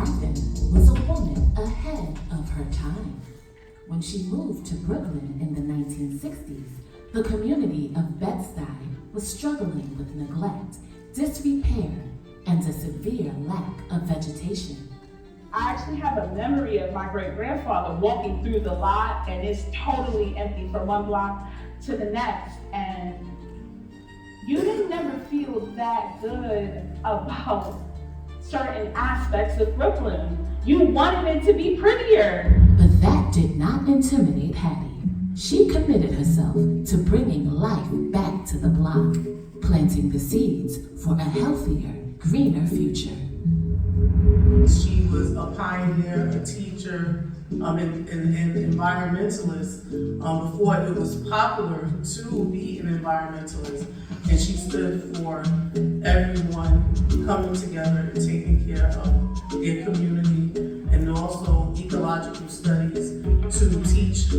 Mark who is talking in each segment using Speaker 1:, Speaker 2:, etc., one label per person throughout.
Speaker 1: Carthen was a woman ahead of her time. When she moved to Brooklyn in the 1960s, the community of Bed-Stuy was struggling with neglect, disrepair, and a severe lack of vegetation.
Speaker 2: I actually have a memory of my great-grandfather walking through the lot, and it's totally empty from one block to the next, and you didn't never feel that good about certain aspects of Brooklyn. You wanted it to be prettier.
Speaker 1: But that did not intimidate Hattie. She committed herself to bringing life back to the block, planting the seeds for a healthier, greener future.
Speaker 3: She was a pioneer, a teacher, an environmentalist before it was popular to be an environmentalist. And she stood for everyone coming together and taking care of their community, and also ecological studies to teach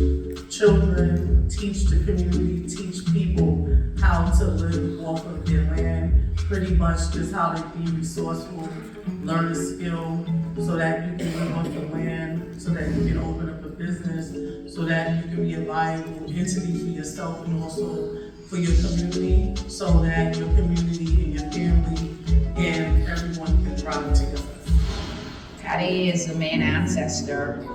Speaker 3: children, teach the community, teach people how to live off of their land, pretty much just how to be resourceful, learn a skill so that you can live off the land, so that you can open up a business, so that you can be a viable entity for yourself and also for your community, so that your community and your family and everyone can thrive together.
Speaker 4: Hattie is the main ancestor.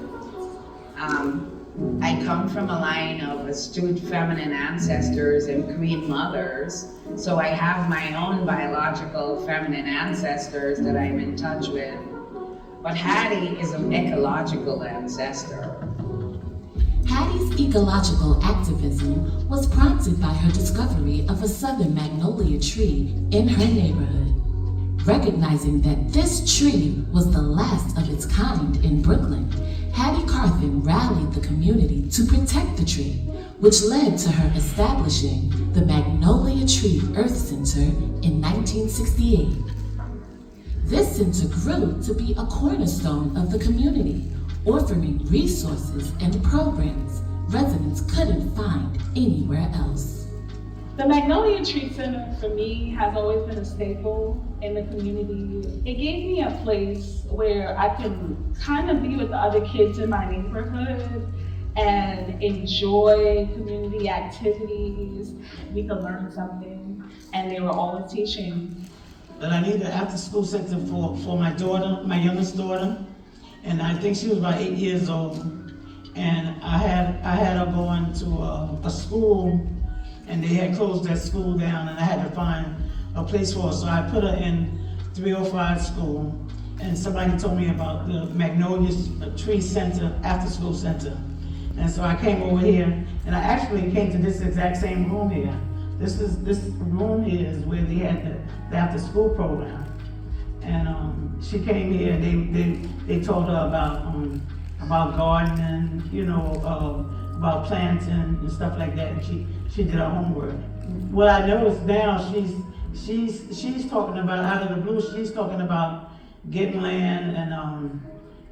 Speaker 4: I come from a line of astute feminine ancestors and queen mothers, so I have my own biological feminine ancestors that I'm in touch with. But Hattie is an ecological ancestor.
Speaker 1: Hattie's ecological activism was prompted by her discovery of a southern magnolia tree in her neighborhood. Recognizing that this tree was the last of its kind in Brooklyn, Hattie Carthen rallied the community to protect the tree, which led to her establishing the Magnolia Tree Earth Center in 1968. This center grew to be a cornerstone of the community, offering resources and programs residents couldn't find anywhere else.
Speaker 2: The Magnolia Tree Center for me has always been a staple in the community. It gave me a place where I can kind of be with the other kids in my neighborhood and enjoy community activities. We could learn something, and they were always teaching.
Speaker 5: That I needed an after-school center for my daughter, my youngest daughter, and I think she was about 8 years old. And I had her going to a school, and they had closed that school down, and I had to find a place for her. So I put her in 305 school, and somebody told me about the Magnolia Tree Center, after-school center. And so I came over here, and I actually came to this exact same room here. This room here is where they had the after-school program. And she came here, and they told her about gardening, you know, about planting and stuff like that, and she did her homework. What I noticed now, she's talking about, out of the blue, she's talking about getting land and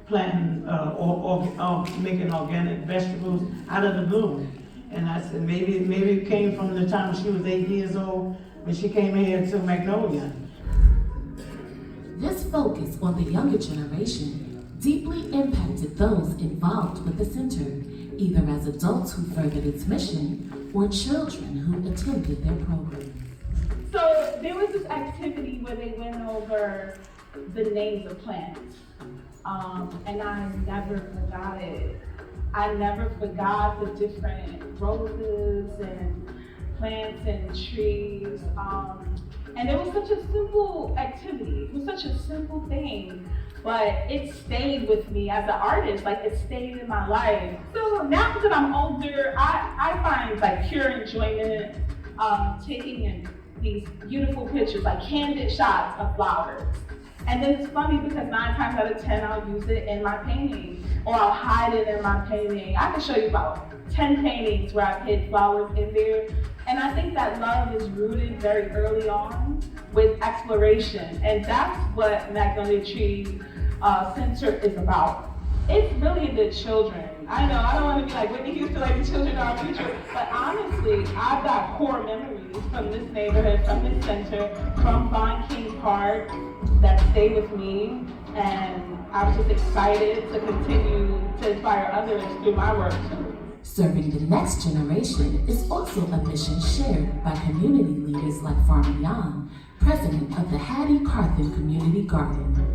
Speaker 5: planting or making organic vegetables out of the blue. And I said maybe it came from the time she was 8 years old when she came here to Magnolia.
Speaker 1: This focus on the younger generation deeply impacted those involved with the center, either as adults who furthered its mission or children who attended their program.
Speaker 2: So there was this activity where they went over the names of plants, and I never forgot it. I never forgot the different roses and plants and trees. And it was such a simple activity. It was such a simple thing, but it stayed with me as an artist. Like, it stayed in my life. So now that I'm older, I find like pure enjoyment taking in these beautiful pictures, like candid shots of flowers. And then it's funny because 9 times out of 10, I'll use it in my painting, or I'll hide it in my painting. I can show you about 10 paintings where I've hid flowers in there. And I think that love is rooted very early on with exploration. And that's what Magnolia Tree Center is about. It's really the children. I know, I don't want to be like Whitney Houston, like the children are our future, but honestly, I've got core memories from this neighborhood, from this center, from Vaughn King Park that stay with me, and I was just excited to continue to inspire others through my work.
Speaker 1: Serving the next generation is also a mission shared by community leaders like Farmer Young, president of the Hattie Carthen Community Garden.